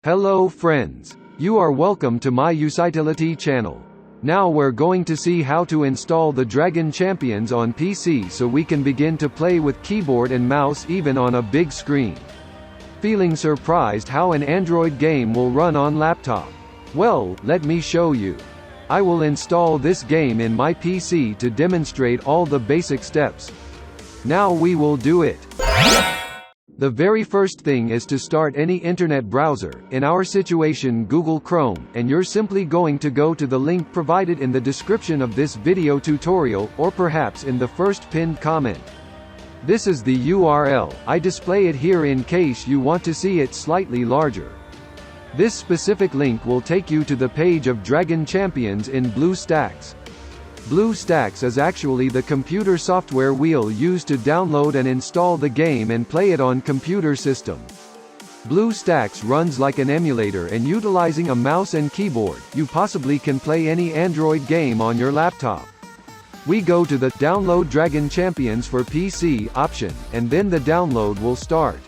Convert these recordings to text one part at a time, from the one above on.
Hello friends. You are welcome to my Usitility channel. Now we're going to see how to install the Dragon Champions on PC so we can begin to play with keyboard and mouse even on a big screen. Feeling surprised how an Android game will run on laptop? Well, let me show you. I will install this game in my PC to demonstrate all the basic steps. Now we will do it. The very first thing is to start any internet browser, in our situation Google Chrome, and you're simply going to go to the link provided in the description of this video tutorial, or perhaps in the first pinned comment. This is the URL, I display it here in case you want to see it slightly larger. This specific link will take you to the page of Dragon Champions in BlueStacks. BlueStacks is actually the computer software we'll use to download and install the game and play it on computer system. BlueStacks runs like an emulator, and utilizing a mouse and keyboard, you possibly can play any Android game on your laptop. We go to the Download Dragon Champions for PC option, and then the download will start.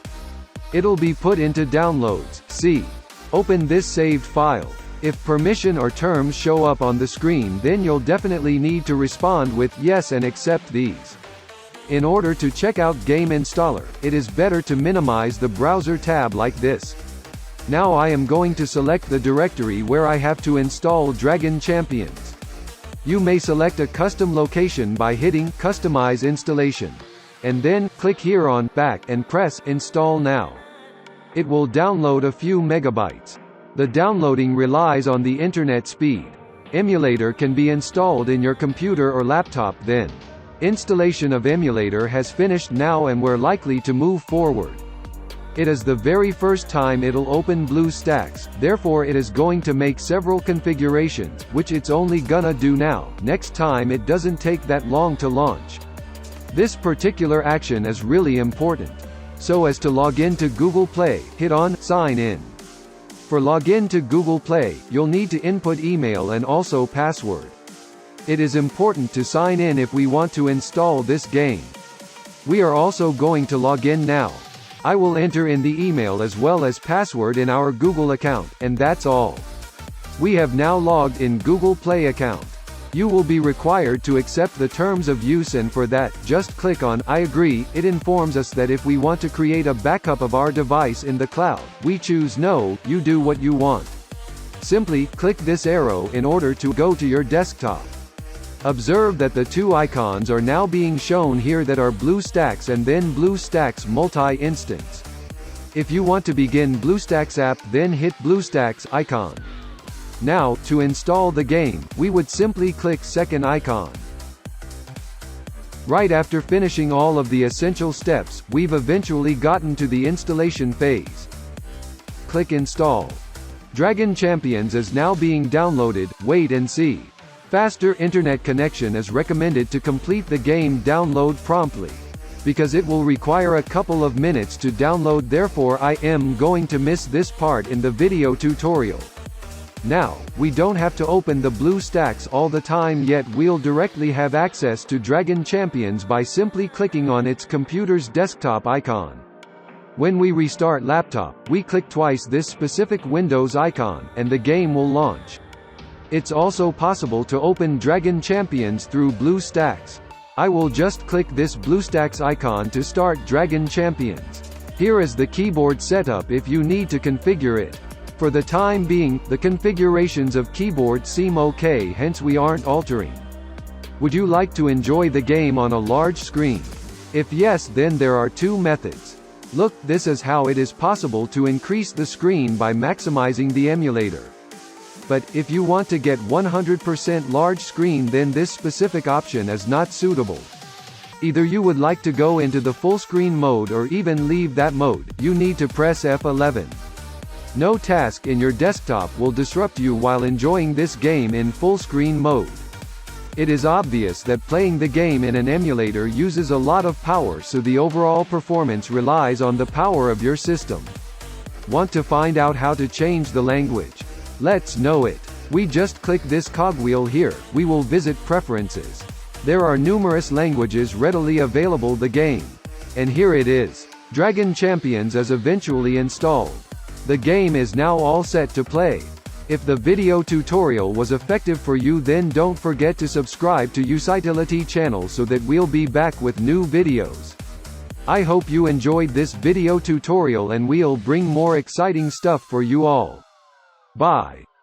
It'll be put into downloads. See. Open this saved file. If permission or terms show up on the screen, then you'll definitely need to respond with yes and accept these. In order to check out Game Installer, it is better to minimize the browser tab like this. Now I am going to select the directory where I have to install Dragon Champions. You may select a custom location by hitting Customize Installation. And then, click here on Back and press Install Now. It will download a few megabytes. The downloading relies on the internet speed. Emulator can be installed in your computer or laptop then. Installation of emulator has finished now and we're likely to move forward. It is the very first time it'll open BlueStacks, therefore it is going to make several configurations, which it's only gonna do now. Next time it doesn't take that long to launch. This particular action is really important. So as to log in to Google Play, hit on Sign In. For login to Google Play, you'll need to input email and also password. It is important to sign in if we want to install this game. We are also going to log in now. I will enter in the email as well as password in our Google account, and that's all. We have now logged in Google Play account. You will be required to accept the terms of use, and for that, just click on I agree. It informs us that if we want to create a backup of our device in the cloud, we choose no, you do what you want. Simply click this arrow in order to go to your desktop. Observe that the two icons are now being shown here that are BlueStacks and then BlueStacks multi-instance. If you want to begin BlueStacks app, then hit BlueStacks icon. Now, to install the game, we would simply click second icon. Right after finishing all of the essential steps, we've eventually gotten to the installation phase. Click Install. Dragon Champions is now being downloaded. Wait and see. Faster internet connection is recommended to complete the game download promptly, because it will require a couple of minutes to download, therefore I am going to miss this part in the video tutorial. Now, we don't have to open the BlueStacks all the time yet, we'll directly have access to Dragon Champions by simply clicking on its computer's desktop icon. When we restart laptop, we click twice this specific Windows icon, and the game will launch. It's also possible to open Dragon Champions through BlueStacks. I will just click this BlueStacks icon to start Dragon Champions. Here is the keyboard setup if you need to configure it. For the time being, the configurations of keyboard seem okay, hence we aren't altering. Would you like to enjoy the game on a large screen? If yes, then there are two methods. Look, this is how it is possible to increase the screen by maximizing the emulator. But, if you want to get 100% large screen, then this specific option is not suitable. Either you would like to go into the full screen mode or even leave that mode, you need to press F11. No task in your desktop will disrupt you while enjoying this game in full screen mode. It is obvious that playing the game in an emulator uses a lot of power, so the overall performance relies on the power of your system. Want to find out how to change the language? Let's know it. We just click this cogwheel here. We will visit Preferences. There are numerous languages readily available the game. And here it is. Dragon Champions is eventually installed. The game is now all set to play. If the video tutorial was effective for you, then don't forget to subscribe to Usitility channel so that we'll be back with new videos. I hope you enjoyed this video tutorial and we'll bring more exciting stuff for you all. Bye.